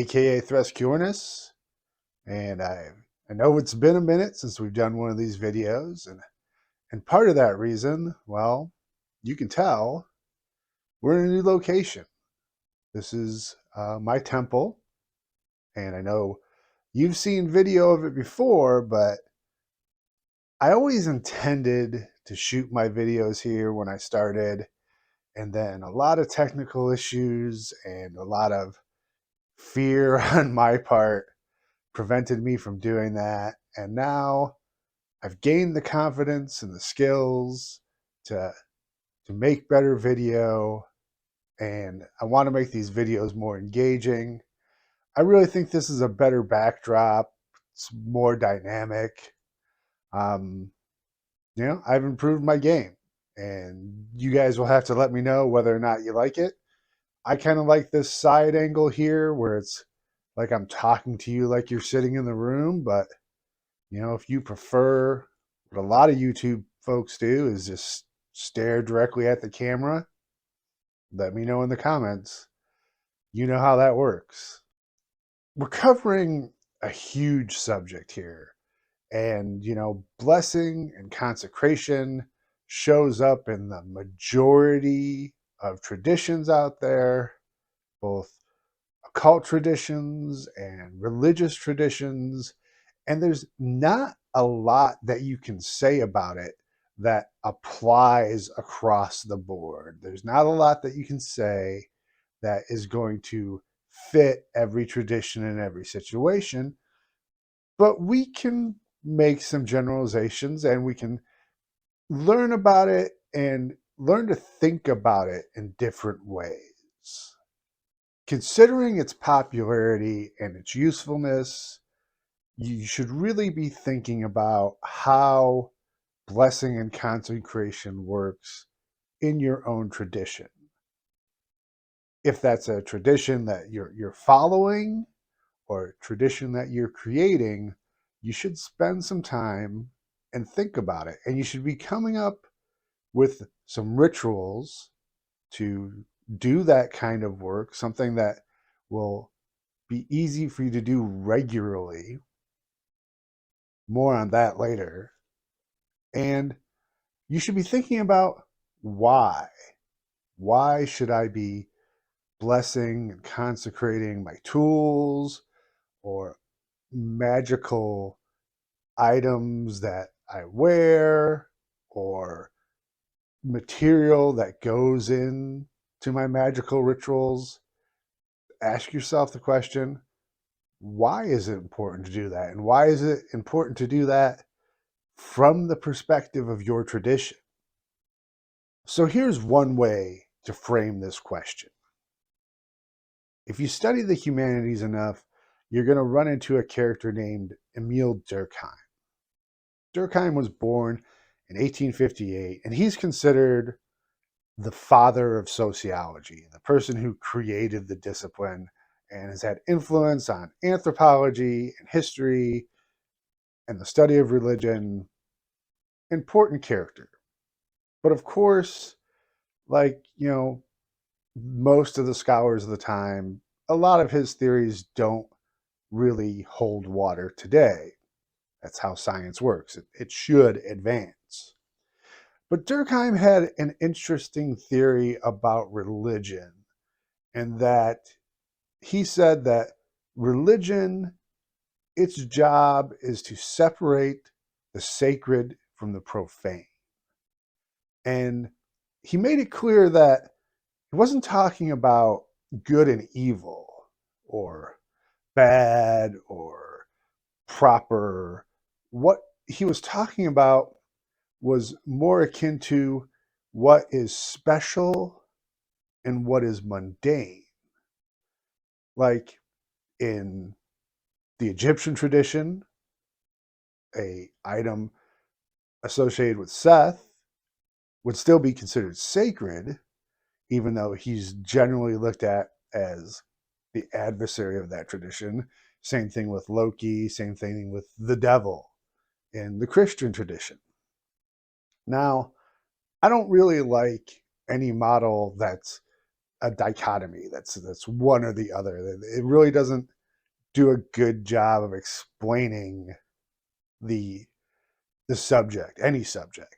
aka Threscureness, and I know it's been a minute since we've done one of these videos, and part of that reason, well, you can tell we're in a new location. This is my temple, and I know you've seen video of it before, but I always intended to shoot my videos here when I started, and then a lot of technical issues and a lot of fear on my part prevented me from doing that. And now I've gained the confidence and the skills to make better video, and I want to make these videos more engaging. I really think this is a better backdrop. It's more dynamic. Um, I've improved my game, and you guys will have to let me know whether or not you like it. I kind of like this side angle here where it's like I'm talking to you like you're sitting in the room, but if you prefer what a lot of YouTube folks do is just stare directly at the camera, let me know in the comments. You know how that works. We're covering a huge subject here. And, blessing and consecration shows up in the majority of traditions out there, both occult traditions and religious traditions. And there's not a lot that you can say about it that applies across the board. There's not a lot that you can say that is going to fit every tradition in every situation. But we can make some generalizations and we can learn about it and learn to think about it in different ways. Considering its popularity and its usefulness, you should really be thinking about how blessing and consecration works in your own tradition. If that's a tradition that you're following or a tradition that you're creating, you should spend some time and think about it. And you should be coming up with some rituals to do that kind of work, something that will be easy for you to do regularly. More on that later. And you should be thinking about why. Why should I be blessing and consecrating my tools or magical items that I wear or material that goes in to my magical rituals? Ask yourself the question, why is it important to do that? And why is it important to do that from the perspective of your tradition? So here's one way to frame this question. If you study the humanities enough, you're going to run into a character named Emil Durkheim. Durkheim was born in 1858, and he's considered the father of sociology, the person who created the discipline and has had influence on anthropology and history and the study of religion. Important character. But of course, like, most of the scholars of the time, a lot of his theories don't really hold water today. That's how science works. It should advance. But Durkheim had an interesting theory about religion, and that he said that religion, its job is to separate the sacred from the profane. And he made it clear that he wasn't talking about good and evil or bad or proper. What he was talking about was more akin to what is special and what is mundane. Like in the Egyptian tradition, a item associated with Seth would still be considered sacred, even though he's generally looked at as the adversary of that tradition. Same thing with Loki, same thing with the devil in the Christian tradition. Now, I don't really like any model that's a dichotomy that's one or the other. It really doesn't do a good job of explaining the subject, any subject.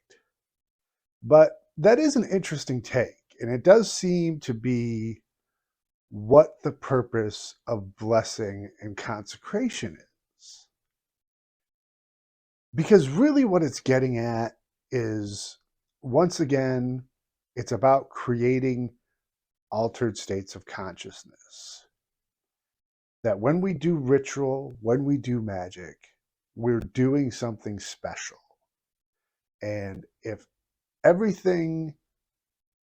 But that is an interesting take, and it does seem to be what the purpose of blessing and consecration is. Because really what it's getting at is, once again, it's about creating altered states of consciousness. That when we do ritual, when we do magic, we're doing something special. And if everything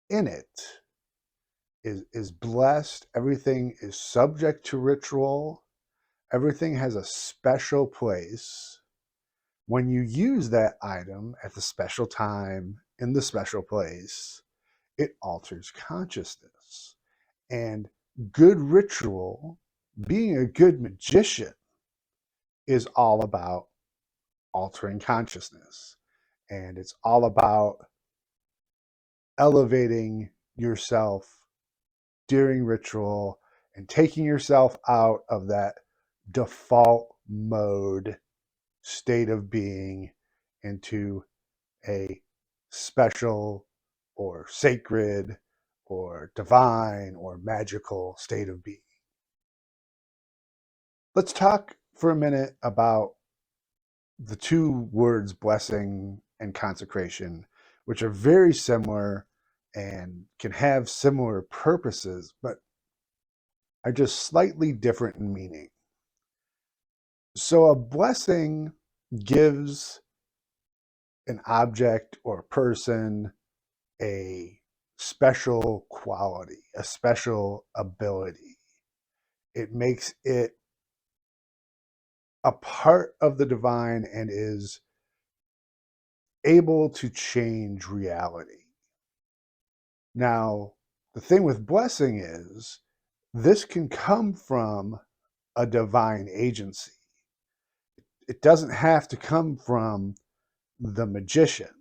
in it is blessed, everything is subject to ritual, everything has a special place, when you use that item at the special time, in the special place, it alters consciousness. And good ritual, being a good magician, is all about altering consciousness. And it's all about elevating yourself during ritual and taking yourself out of that default mode state of being into a special or sacred or divine or magical state of being. Let's talk for a minute about the two words blessing and consecration, which are very similar and can have similar purposes, but are just slightly different in meaning. So a blessing gives an object or a person a special quality, a special ability. It makes it a part of the divine and is able to change reality. Now, the thing with blessing is this can come from a divine agency. It doesn't have to come from the magician.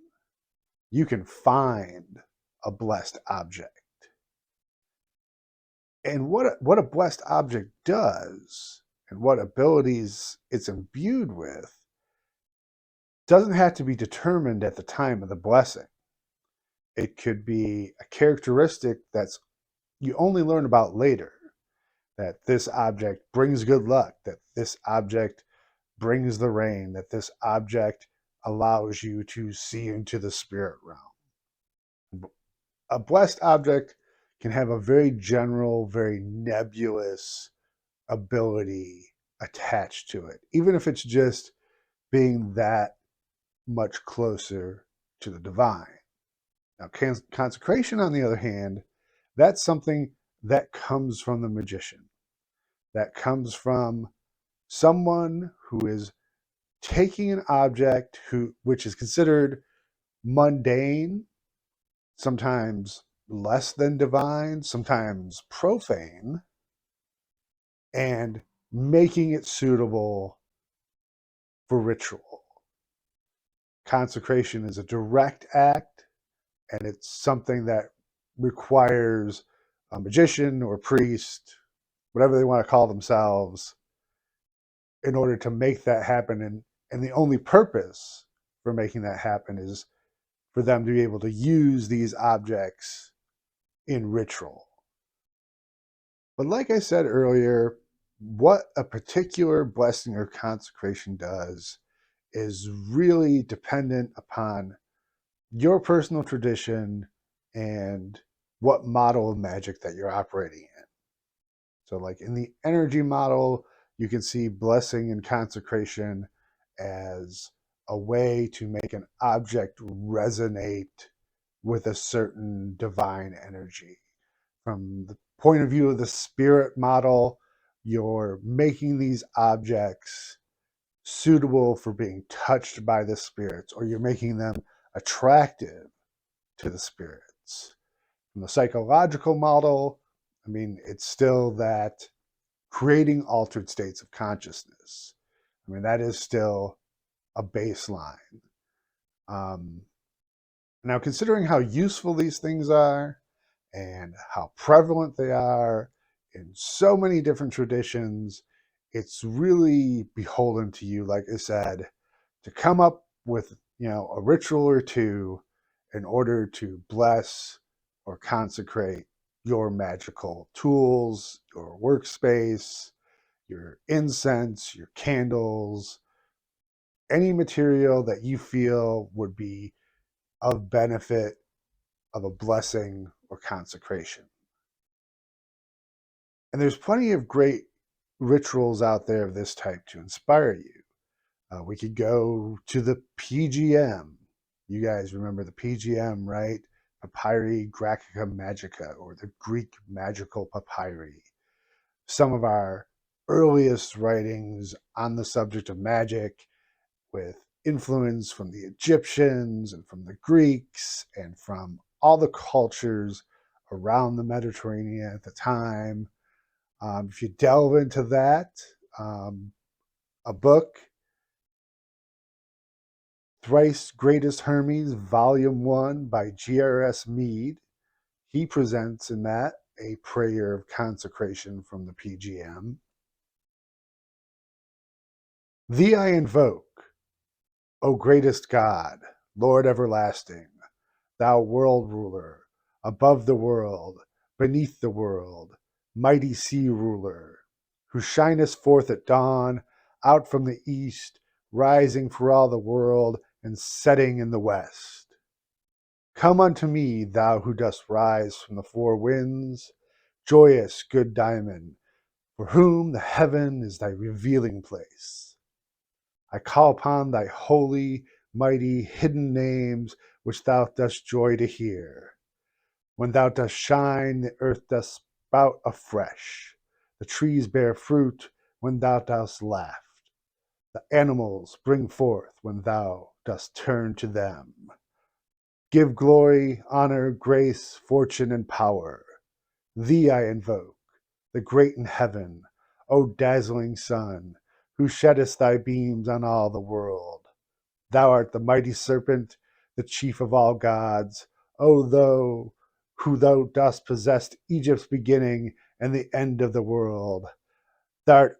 You can find a blessed object. And what a blessed object does and what abilities it's imbued with doesn't have to be determined at the time of the blessing. It could be a characteristic that's you only learn about later, that this object brings good luck, that this object brings the rain, that this object allows you to see into the spirit realm. A blessed object can have a very general, very nebulous ability attached to it, even if it's just being that much closer to the divine. Now, consecration, on the other hand, that's something that comes from the magician, that comes from someone who is taking an object which is considered mundane, sometimes less than divine, sometimes profane, and making it suitable for ritual. Consecration is a direct act, and it's something that requires a magician or priest, whatever they want to call themselves, in order to make that happen. And the only purpose for making that happen is for them to be able to use these objects in ritual. But like I said earlier, what a particular blessing or consecration does is really dependent upon your personal tradition and what model of magic that you're operating in. So like in the energy model, you can see blessing and consecration as a way to make an object resonate with a certain divine energy. From the point of view of the spirit model, you're making these objects suitable for being touched by the spirits, or you're making them attractive to the spirits. From the psychological model, I mean, it's still that creating altered states of consciousness. I mean, that is still a baseline. Now, considering how useful these things are, and how prevalent they are in so many different traditions. It's really beholden to you, like I said, to come up with, a ritual or two in order to bless or consecrate your magical tools, your workspace, your incense, your candles, any material that you feel would be of benefit, of a blessing or consecration. And there's plenty of great rituals out there of this type to inspire you. We could go to the PGM. You guys remember the PGM, right? Papyri Graeca Magica, or the Greek Magical Papyri. Some of our earliest writings on the subject of magic, with influence from the Egyptians and from the Greeks and from all the cultures around the Mediterranean at the time. If you delve into that, a book, Thrice Greatest Hermes, Volume 1 by G.R.S. Mead, he presents in that a prayer of consecration from the PGM. Thee I invoke, O greatest God, Lord everlasting, thou world ruler, above the world, beneath the world, mighty sea ruler, who shinest forth at dawn, out from the east, rising for all the world, and setting in the west. Come unto me, thou who dost rise from the four winds, joyous good diamond, for whom the heaven is thy revealing place. I call upon thy holy, mighty, hidden names, which thou dost joy to hear. When thou dost shine, the earth doth sprout afresh. The trees bear fruit when thou dost laugh. The animals bring forth when thou dost turn to them. Give glory, honor, grace, fortune, and power. Thee I invoke, the great in heaven, O dazzling sun, who sheddest thy beams on all the world. Thou art the mighty serpent, the chief of all gods, O thou who thou dost possess Egypt's beginning and the end of the world. Thou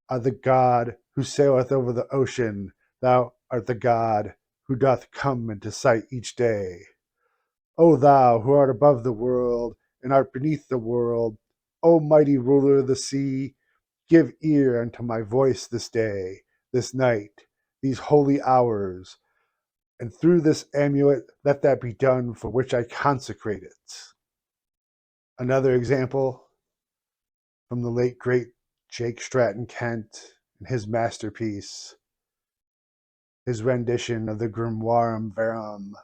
art the God who saileth over the ocean. Thou art the God who doth come into sight each day. O thou who art above the world and art beneath the world, O mighty ruler of the sea, give ear unto my voice this day, this night, these holy hours, and through this amulet let that be done for which I consecrate it. Another example from the late great Jake Stratton Kent and his masterpiece, his rendition of the Grimoire Verum.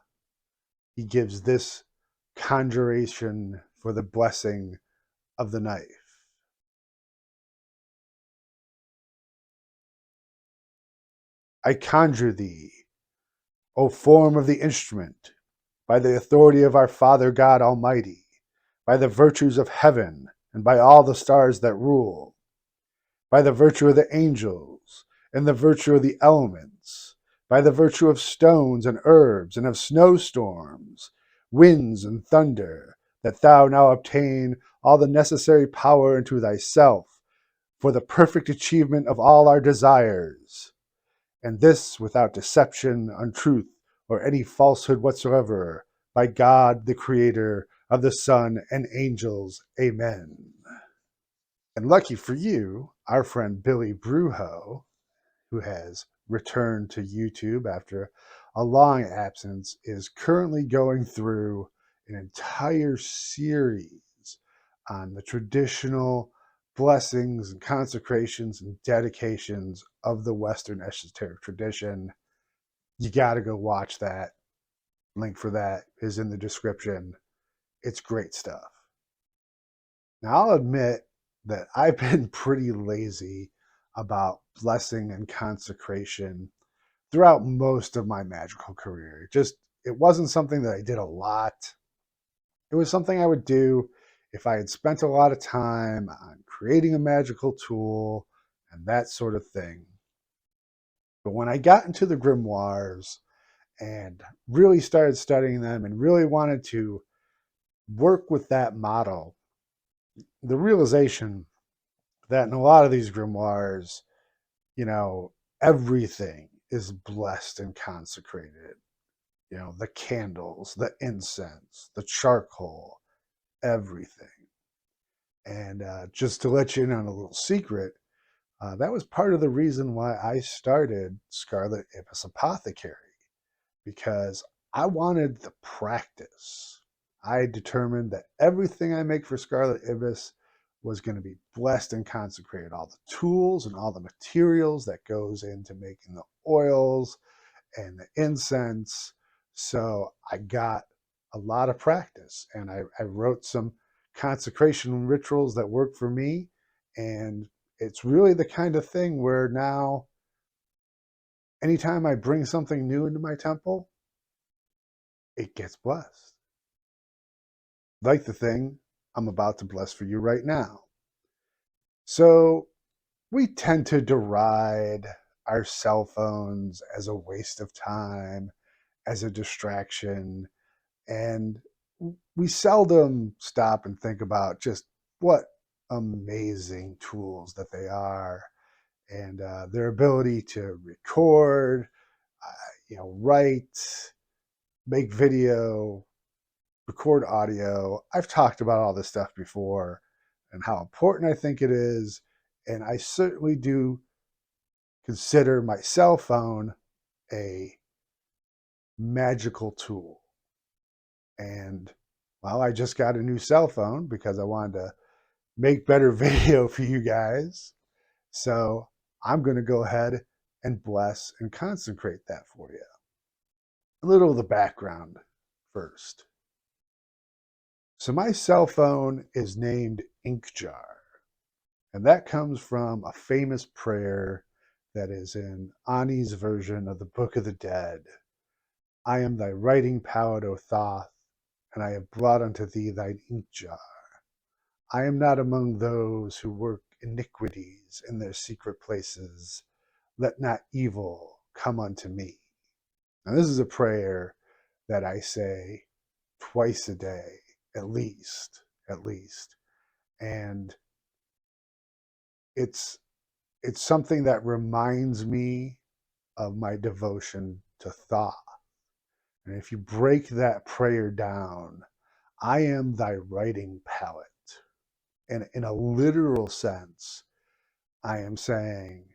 He gives this conjuration for the blessing of the knife. I conjure thee, O form of the instrument, by the authority of our Father God Almighty, by the virtues of heaven, and by all the stars that rule, by the virtue of the angels, and the virtue of the elements, by the virtue of stones and herbs, and of snowstorms, winds and thunder, that thou now obtain all the necessary power unto thyself for the perfect achievement of all our desires, and this without deception, untruth, or any falsehood whatsoever, by God the Creator of the sun and angels. Amen. And lucky for you, our friend Billy Brujo, who has returned to YouTube after a long absence, is currently going through an entire series on the traditional blessings and consecrations and dedications of the Western esoteric tradition. You got to go watch that. Link for that is in the description. It's great stuff. Now, I'll admit that I've been pretty lazy about blessing and consecration throughout most of my magical career. It wasn't something that I did a lot. It was something I would do if I had spent a lot of time on creating a magical tool and that sort of thing. But when I got into the grimoires and really started studying them and really wanted to work with that model, the realization that in a lot of these grimoires, you know, everything is blessed and consecrated. You know, the candles, the incense, the charcoal, everything. And just to let you in on a little secret, that was part of the reason why I started Scarlet Ibis Apothecary, because I wanted the practice. I determined that everything I make for Scarlet Ibis was going to be blessed and consecrated. All the tools and all the materials that goes into making the oils and the incense. So I got a lot of practice, and I wrote some consecration rituals that work for me. And it's really the kind of thing where now, anytime I bring something new into my temple, it gets blessed. Like the thing I'm about to bless for you right now. So we tend to deride our cell phones as a waste of time, as a distraction, and we seldom stop and think about just what amazing tools that they are, and their ability to record, write, make video, record audio. I've talked about all this stuff before and how important I think it is. And I certainly do consider my cell phone a magical tool. And well, I just got a new cell phone because I wanted to make better video for you guys. So I'm going to go ahead and bless and consecrate that for you. A little of the background first. So my cell phone is named Ink Jar, and that comes from a famous prayer that is in Ani's version of the Book of the Dead. I am thy writing pallet, O Thoth, and I have brought unto thee thine ink jar. I am not among those who work iniquities in their secret places. Let not evil come unto me. Now, this is a prayer that I say twice a day, at least. And it's something that reminds me of my devotion to Thoth. And if you break that prayer down, I am thy writing pallet. And in a literal sense, I am saying,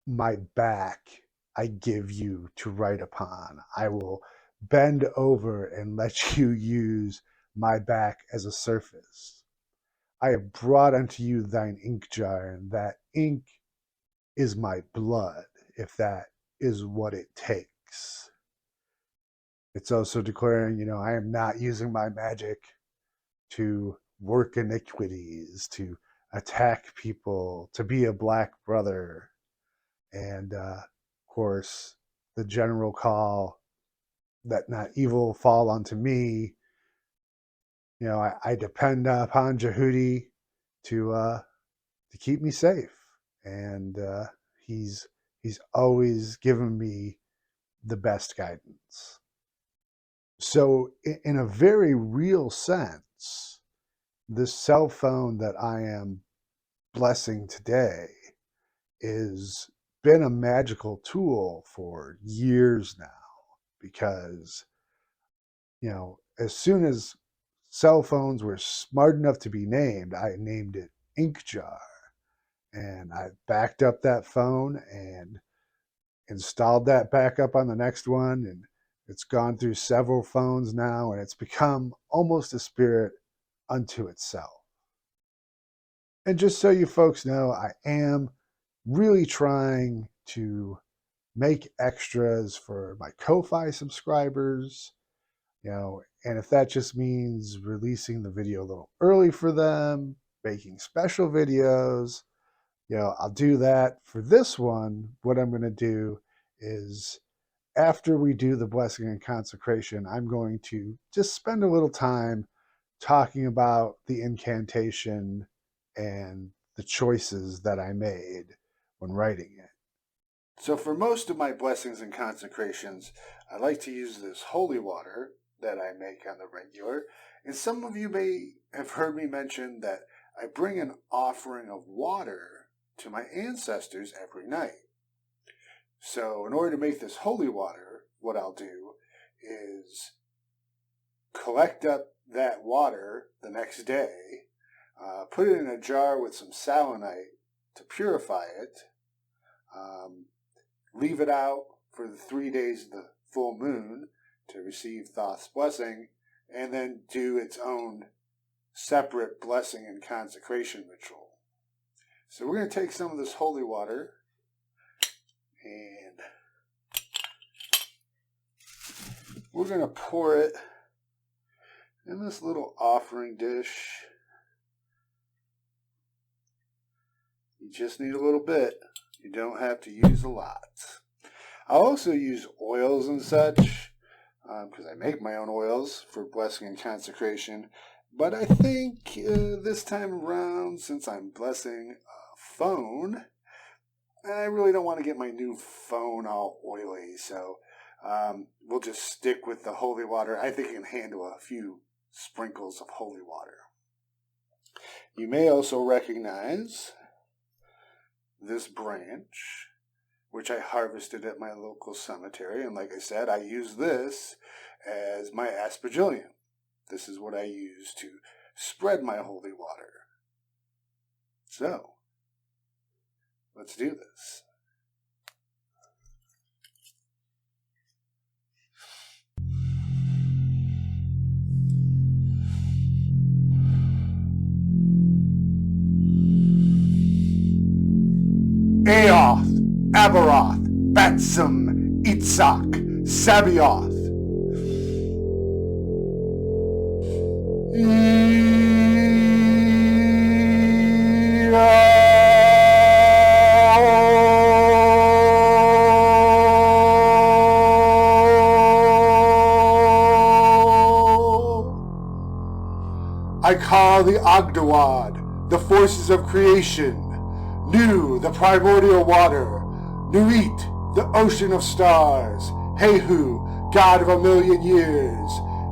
my back I give you to write upon. I will bend over and let you use my back as a surface. I have brought unto you thine ink jar, and that ink is my blood, if that is what it takes. It's also declaring, I am not using my magic to work iniquities, to attack people, to be a black brother. And of course, the general call that not evil fall unto me. I depend upon Jehudi to keep me safe, and he's always given me the best guidance. So, in a very real sense, this cell phone that I am blessing today is been a magical tool for years now, because as soon as cell phones were smart enough to be named, I named it Ink Jar, and I backed up that phone and installed that backup on the next one, and it's gone through several phones now, and it's become almost a spirit unto itself. And just so you folks know, I am really trying to make extras for my Ko-Fi subscribers, and if that just means releasing the video a little early for them, making special videos, I'll do that. For this one, what I'm going to do is, after we do the blessing and consecration, I'm going to just spend a little time talking about the incantation and the choices that I made when writing it. So for most of my blessings and consecrations, I like to use this holy water that I make on the regular. And some of you may have heard me mention that I bring an offering of water to my ancestors every night. So in order to make this holy water, what I'll do is collect up that water the next day, put it in a jar with some selenite to purify it, leave it out for the 3 days of the full moon to receive Thoth's blessing, and then do its own separate blessing and consecration ritual. So we're going to take some of this holy water and we're going to pour it in this little offering dish. You just need a little bit. You don't have to use a lot. I'll also use oils and such, because I make my own oils for blessing and consecration. But I think this time around, since I'm blessing a phone, I really don't want to get my new phone all oily. So we'll just stick with the holy water. I think it can handle a few sprinkles of holy water. You may also recognize this branch, which I harvested at my local cemetery. And like I said, I use this as my aspergillium. This is what I use to spread my holy water. So, let's do this. Aoth, Abaroth, Batsum, Itzhak, Sabioth. I call the Ogdawad, the forces of creation, Nu, the primordial water, Nuit, the ocean of stars, Hehu, god of a million years,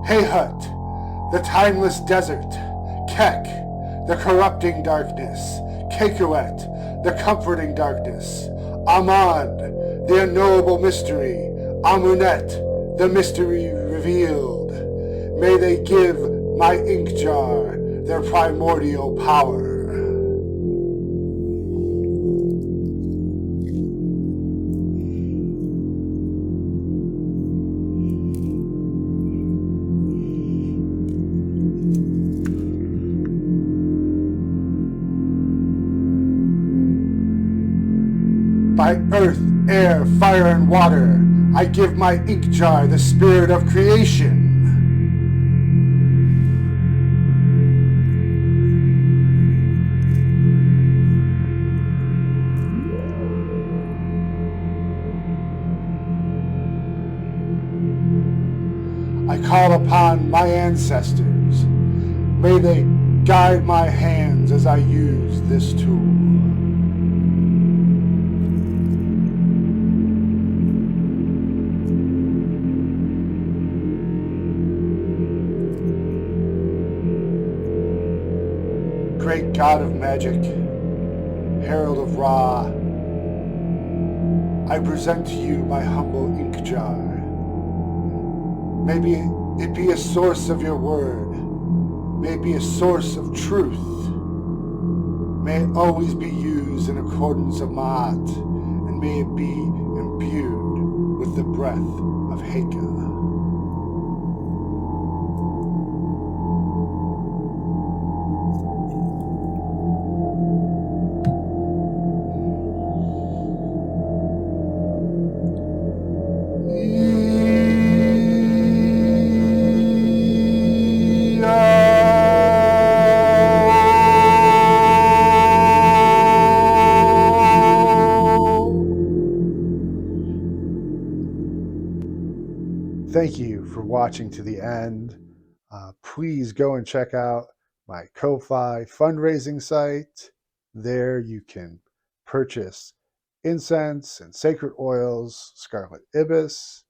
Hehut, the timeless desert, Kek, the corrupting darkness, Kekuet, the comforting darkness, Amand, the unknowable mystery, Amunet, the mystery revealed. May they give my ink jar their primordial power. By earth, air, fire, and water, I give my ink jar the spirit of creation. I call upon my ancestors. May they guide my hands as I use this tool. Great God of magic, Herald of Ra, I present to you my humble ink jar. Maybe it be a source of your word, may it be a source of truth, may it always be used in accordance of Ma'at, and may it be imbued with the breath of Heka. Thank you for watching to the end. Please go and check out my Ko-Fi fundraising site. There you can purchase incense and sacred oils, scarlet ibis,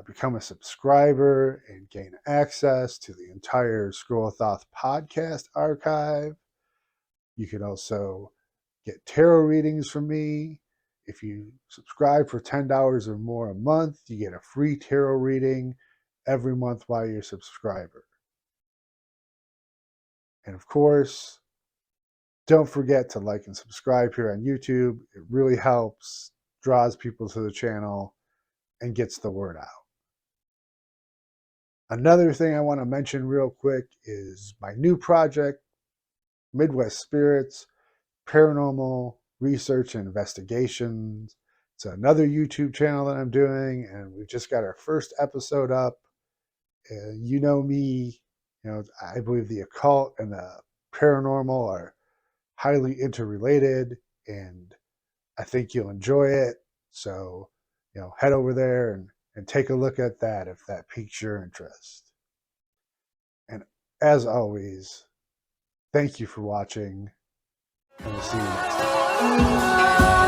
become a subscriber and gain access to the entire Scroll of Thoth podcast archive. You can also get tarot readings from me. If you subscribe for $10 or more a month, you get a free tarot reading every month while you're a subscriber. And of course, don't forget to like and subscribe here on YouTube. It really helps, draws people to the channel, and gets the word out. Another thing I want to mention real quick is my new project, Midwest Spirits, Paranormal Research and Investigations. It's another YouTube channel that I'm doing, and we just got our first episode up. You know me, I believe the occult and the paranormal are highly interrelated, and I think you'll enjoy it. So, head over there and take a look at that if that piques your interest. And as always, thank you for watching, and we'll see you next time.